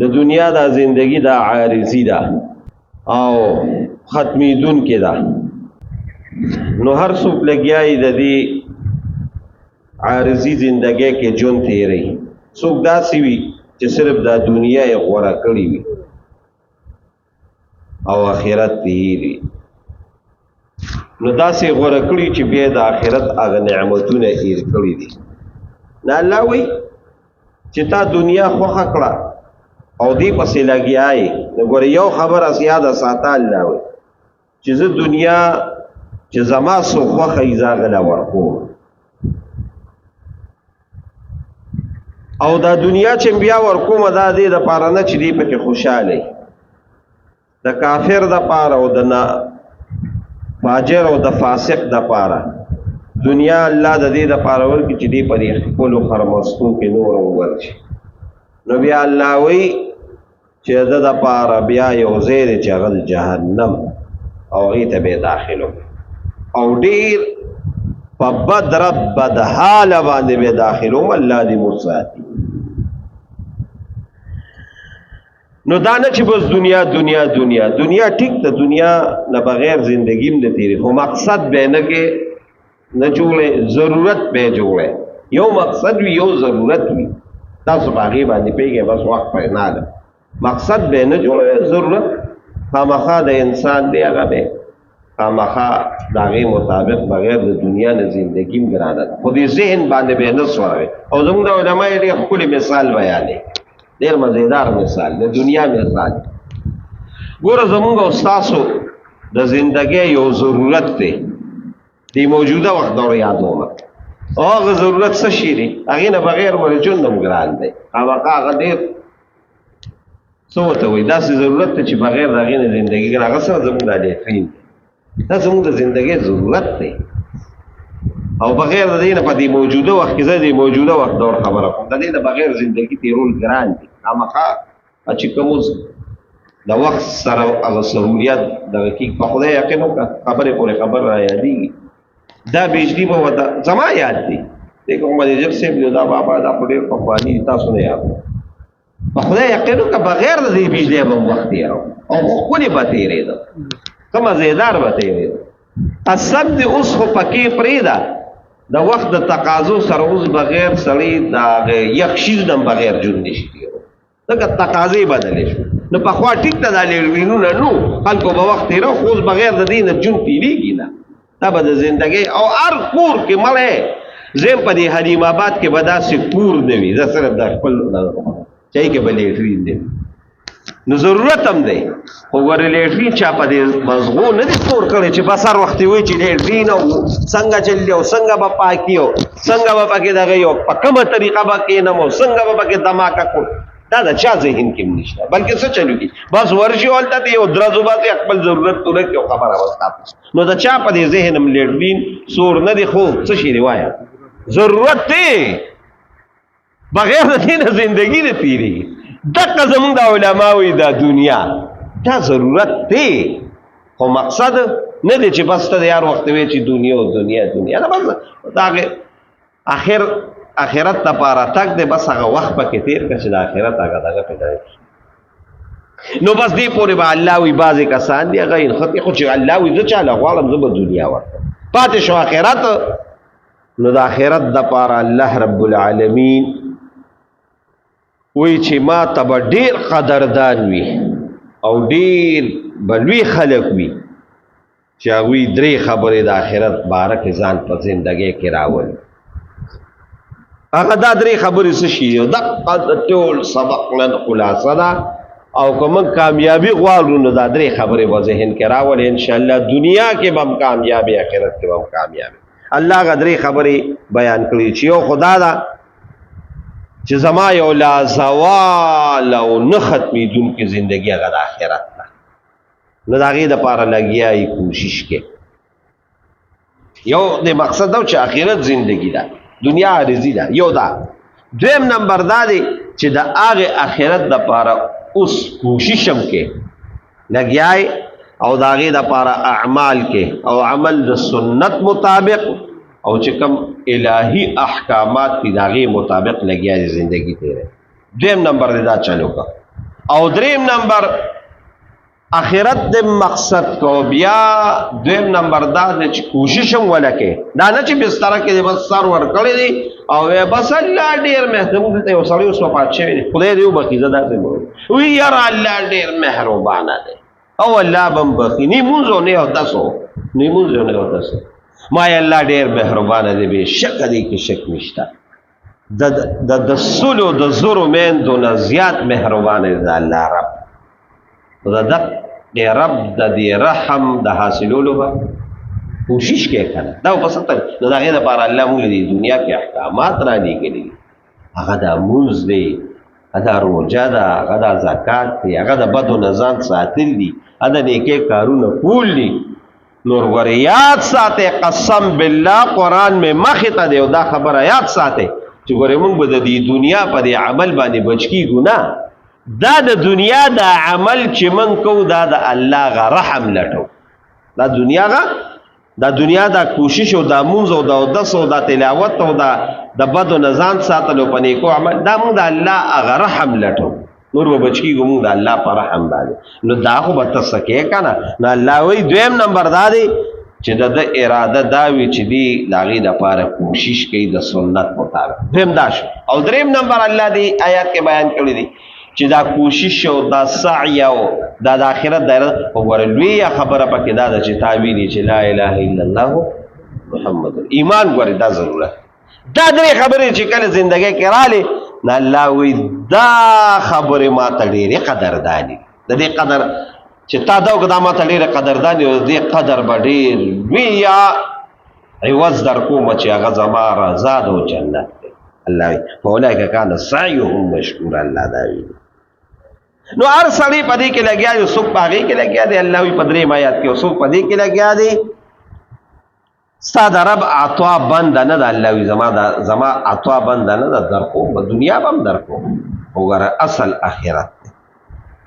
د دنیا دا زندگی دا عارضی دا او ختمیدون کې دا نو هر څوک لګیای د دې عارضی زندگی کې جون تیری څوک داسې وي چې صرف دا دنیا یې غوړه کړې وي او آخرت تیری نو داسې غوړه کړي چې بیا د آخرت هغه نعمتونه هیر کړي دي نه الله وایي چې تا دنیا خوښه کړه او دې پسې لګیای نو ګوره یو خبره یاده ساته الله وایي چې زه دنیا چې زما څو خوښه یې زه هغه له ورکوم او دا دنیا چې بیا ورکوم دا دې دپاره نه چې دې پکې خوشحاله د کافر دپاره او د فاجر او د فاسق دپاره دنیا الله د دې دپاره ورکړي چې دې په دې خپلو خرمستو کې نور ورشي نو بیا الله وایي چې د دپاره بیا یو ځای دی چې هغه د جهنم او هغې ته به داخلو او ډېر په بد رب بد حاله باندې به داخلوم الله دې موساتي نو دا نه چې بس دنیا دنیا دنیا دنیا ټیک ته دنیا نه بغیر زندگیم نه تیری خو مقصد به نه کې نه جوړې ضرورت به جوړې یو مقصد وي یو ضرورت وي تاسو په هغې باندې پوهېږئ بس وخت پرې نه ده مقصد به نه جوړوي ضرورت خامخا د انسان دی هغه به خامخا د هغې مطابق بغیر د دنیا نه زندګیم ګرانه ده خو دې ذهن باندې به نه سوړوي او زموږ د علما یې ډېر ښکلي مثال بیانوي ډېر مزیدار مثال د دنیا مثال ګوره زموږ او ستاسو د زندګۍ یو ضرورت دی د موجوده وخت دور یادوم او هغه ضرورت څه شي دی هغې نه بغیر ولې ژوند هم ګران دی خامخا هغه ډېر څه ورته وایي داسې ضرورت دی چې بغیر د هغې نه زندګي ګران هغه څه زموږ دا لیټرین دی دا زموږ د زندګۍ ضرورت دی او بغیر د دې نه په دې موجوده وخت کې زه د موجوده وخت دور خبره کوم د دې نه بغیر زندګي تېرول ګران دي خامخا چې کوم د وخت سره هغه سهولیت دغه کې په خدای یقین وکړه خبرې پورې خبر را یادېږي دا بجلي به ورته زما یاد دي دی که محمد اجب صاحب دی دا بابا دا خو ډېر پخواني تاسو نه یاد په خدای یقین وکړه بغیر د دې بجلۍ به هم وخت تېروم او ښکلې به تېرېده ښه مزېدار به تېرېده قسم دې اوس خو پکې پرېږده د وخت د تقاضو سره اوس بغیر سړی د یخ شیز نه بغیر ژوند نشي تېرو ځکه تقاضې بدلې شو نو پخوا ټیک ته دا لیډرینونه نو خلکو به وخت تېره خو اوس بغیر د دې نه ژوند تېرېږي نه دا به د زندګۍ او هر کور کې مړی زم په دې حلیم آباد کې به داسې کور نه وي زه صرف د خپل چای کې به لیټرین دی نو ضرورت هم دی خو ګورې لیټرین چا په دې مضغو نه دي سپور کړی چې بس هر وخت یې وایي چې لیټرین او څنګه چلي او څنګه به پاکي او څنګه به پکې دغه یو په کومه طریقه به کښېنم او څنګه به پکې دماکه کړو دا د چا ذهن کې هم نشته بلکې څه چلو کي بس ورشي هلته ته یو درزو باسي خپل ضرورت پوره کړي او خبره بس ختم نو د چا په دې ذهن هم لیټرین سور نه دی خو څه شي دی وایه ضرورت دی بغیر د دې نه زندګي نه تېرېږي دقه زمونږ د علماوی دا دنیا دا ضرورت دی خو مقصد نه دی چې بس ته د هر وخت وی چې دنیا او دنیا دنیا دا بس دا آخرت دپاره تګ دی بس هغه وخت پکې تېر کړه چې د آخرت هغه دغه پیدا شي نو بس دې پورې به الله وي بعضې کسان دي هغه نښتې خو چې الله وي زه چاله غواړم زه به دنیا ورکړم پاتې شو آخرت نو د آخرت دپاره الله رب العالمین وی چې ما ته به ډېر قدردان وي او ډېر به لوی خلک وي چې هغوی درې خبرې د آخرت باره کې ځان په زندګۍ کې راولي هغه دا درې خبرې څه شي دي دقه د ټول سبق نن خلاصه ده او که موږ کامیابي غواړو نو دا درې خبرې به ذهن کې راولي انشاءالله دنیا کې به هم کامیابي آخرت کې به هم کامیابي الله هغه درې خبرې بیان کړي چې یو خدا ده چې زما یو لا زوال او نه ختمېدونکې زندګي هغه د آخرت ده نو د هغې دپاره لګیا یې کوشش کې یو د مقصد ده چې آخرت زندګي ده دنیا عارضي ده یو دا دویم نمبر دا دی چې د هغې آخرت دپاره اوس کوشش هم کې لګیا او د هغې دپاره اعمال کې او عمل د سنت مطابق او چې کوم الهی احکامات دي د هغې مطابق لګیا دی زندګي تېری دویم نمبر دی دا چلو کا او دریم نمبر اخرت د مقصد کو بیا دویم نمبر دا چې کوشش هم ولکې دا نه چې بستر کې بس سر ور کړی دی او بس الله ډیر مهربان دی او سړی اوس وفات شوی دی خدای دې وبخي زدا ته وی یار الله ډیر مهربان دی او الله بم بخي نی مونږ نه او تاسو نی مونږ نه او تاسو ما الله ډیر مهربان دی به شک دی کې شک نشته د سلو د زرو من دون زیات مهربان دی الله رب د رب د دې رحم د حاصلولو به کوشش کې کنه دا په ستر نو دا غیر لپاره الله موږ دې دنیا کې احکامات را لګلي هغه د موز دی هغه روزه ده هغه د زکات دی هغه د بدو نظام ساتل دي هغه د نیکه کارونه کول دي نور وريات ساته قسم بالله قران میں مخته دی او دا خبره یاد ساته چې ګوره موږ به د دې دنیا په دې عمل باندې بچکی ګنا دا د دنیا دا عمل چې من کو دا د الله غ رحم لټو دا دنیا دا کوشش او دا مونږ او دا دس او دا تلاوت او دا د بدو نظام ساتلو پنې کو عمل دا مونږ د الله غ رحم لټو نور به بچی ګمو د الله پر رحم باندې نو دا خو به تسکه کنه نو الله وی دویم نمبر دا دی چې د اراده دا وی چې دی لاغي د پاره کوشش کوي د سنت مطابق دویم دا شو او دریم نمبر الله دی آیات کې بیان کړی دی چې دا کوشش او دا سعی او دا د آخرت دایره وګورلوی خبره پکې دا چې تعویلی چې لا اله الا الله محمد ایمان ګوري دا ضرورت دا درې خبرې چې کله ژوندۍ کې رااله نه الله وی دا خبره ما ته ډېرې قدردانی د دې قدر چې تا دا وګدا ما ته ډېرې قدردانی او دې قدر بډیر وی یا عوض در کوم چې هغه زما رضا او جنت الله فولایک کان سعیهم مشکور الله دا وی نو هر سړی پدې کې لګیا دی څوک باغې کې لګیا دی الله وی پدری آیات کې څوک پدې کې لګیا دی ستاد رب عطا بند نه د الله وی زما عطا بند نه د درکو په دنیا باندې درکو وګوره اصل اخرت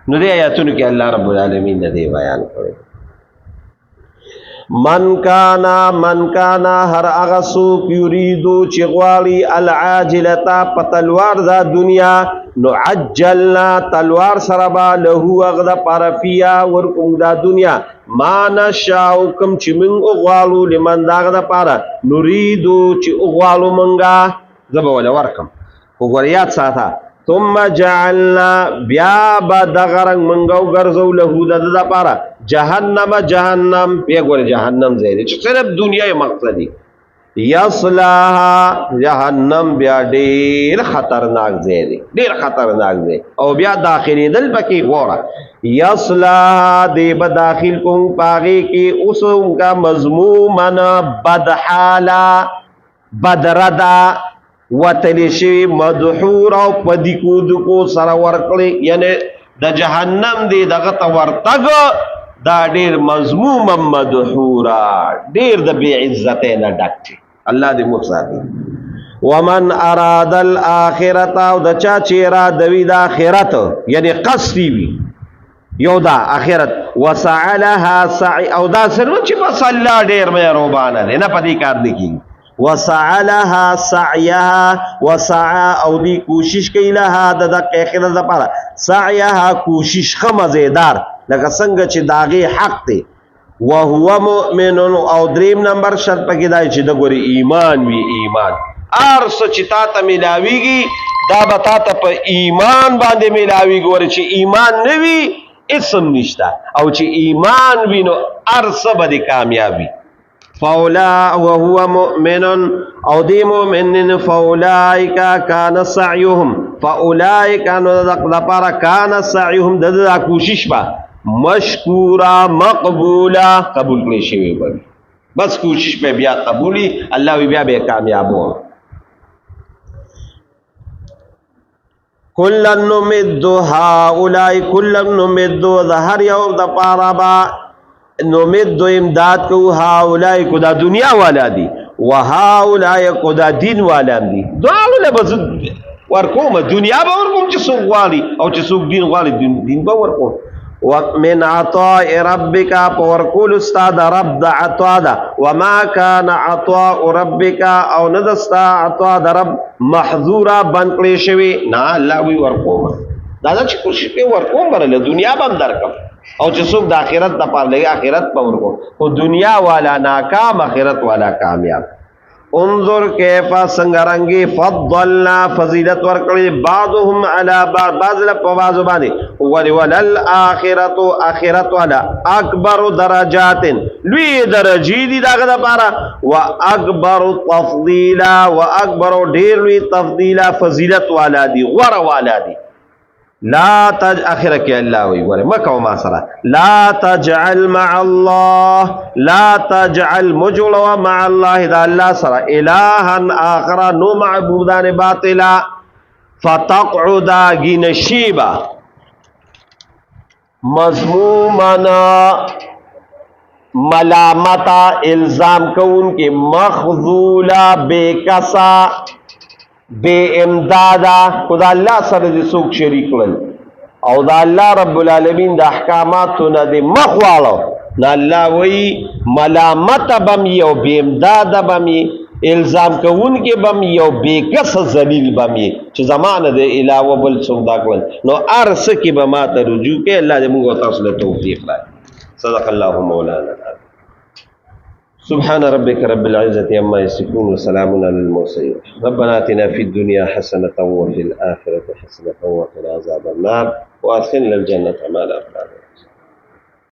نو دې آیاتونو کې الله رب العالمین دې بیان کړی من کانا هر اغا سوک یریدو چی غوالی العاجلتا پا تلوار دا دنیا نو عجلنا تلوار سربا لہو اغدا پارفیا ورکم دا دنیا ما نشاو کم چی من اغوالو لمن دا اغدا پارا نریدو چی اغوالو منگا زبا ولا ورکم اغوریات ساتا ثم جعلنا بیا با دغرنگ منگو گرزو لہو دا دا پارا جہنم پیگوری جہنم زیدی چو صرف دنیا مقصدی یصلاها جہنم بیا دیر خطرناک زیدی او بیا داخلی دل پکی غورا یصلاها دی بداخل کن پاگی کی اس ان کا مضمومن بدحالا بدردا وتلشی مدحورا پدیکو دکو سر ورکلی یعنی دا جہنم دی دغت ورتگ دا دیر مضموم مدحورا دیر دا بی عزتین ڈکتی اللہ دی مقصادی ومن اراد الاخرتا و دا چاچی ارادوی دا آخرت یعنی قصدی وی یو دا آخرت وسعلها سعی او دا سرون چی بس اللہ دیر میں روبانا دے نا پدی کار دیکی وسعلها سعیها وسعا او دی کوشش کی لها دا آخرت دا پارا سعیها کوشش خمزیدار لکه څنګه چې داغه حق دی وهو مؤمن او دریم نمبر شرط پکې دی چې د ګوري ایمان وی ایمان ارس چې تا ته ملاویږي دا به تا ته په ایمان باندې ملاویږي ګوري چې ایمان نه وي اسم نشتا او چې ایمان وینو ارس به کامیابی فولا وهو مؤمن او دی مؤمن فاولائک کان سعیهم فاولائک انو دقدپارا کان سعیهم دا کوشش با مشکورا مقبولا قبول کلی شوی بگی بس کوشش پہ بیا قبولی اللہ وی بیا بے کامیاب ہو کلن نمدو ہاولائی کلن نمدو ظہر یو دا پارا با نمدو امداد کو ہاولائی کو دا دنیا والا دی و ہاولائی کو دا دین والا دی دوالو لبس ورکوم دنیا با ورکوم چی سوک والی او چی سوک دین والی دین با ورکوم ومن عطاء ربك فورقول استاد رب دا عطاء دا وما كان عطاء ربك او ندستا عطاء دا رب محظورا بنکلی شوی نا اللہ وی ورقوما دا چې کوشش کوي ورکوم برله دنیا به هم درکم او چې څوک د آخرت دپاره لګي آخرت به ورکوم خو دنیا والا ناکام آخرت والا کامیاب انظر کیفا سنگرنگی فضلنا فضیلت ورکړي بعضهم علی بعض له په بعض باندې ولل اخرت اخرت والا اکبر درجات لوی درجی دي دغه لپاره واکبر تفضیلا واکبر ډیر لوی تفضیلا فضیلت والا دي غره والا دي لا تج اخره کې الله وی ګوره مکه ما سره لا تجعل مع الله لا تجعل مجلوا مع الله دا الله سره الها اخر نو معبودان باطلا فتقعد غنشيبا مذمومنا ملامتا الزام کون کې مخذولا بیکسا بے امدادا خدا اللہ سره دې څوک شریک کړل او دا الله رب العالمین د احکاماتو نه دې مخواړو نه الله وی ملامت بم یو بے امدادا بم الزام کوون کې بم یو بے کس ذلیل بم چې زمانه د علاوه بل څوک دا کړل نو ارس کې به ما ته رجوع کې الله دې موږ تاسو له توفیق راکړي صدق الله مولانا سبحان ربك رب العزة عما يصفون وسلام على المرسلين ربنا آتنا في الدنيا حسنة وفي الآخرة حسنة وقنا عذاب النار وأدخلنا الجنة مع الأبرار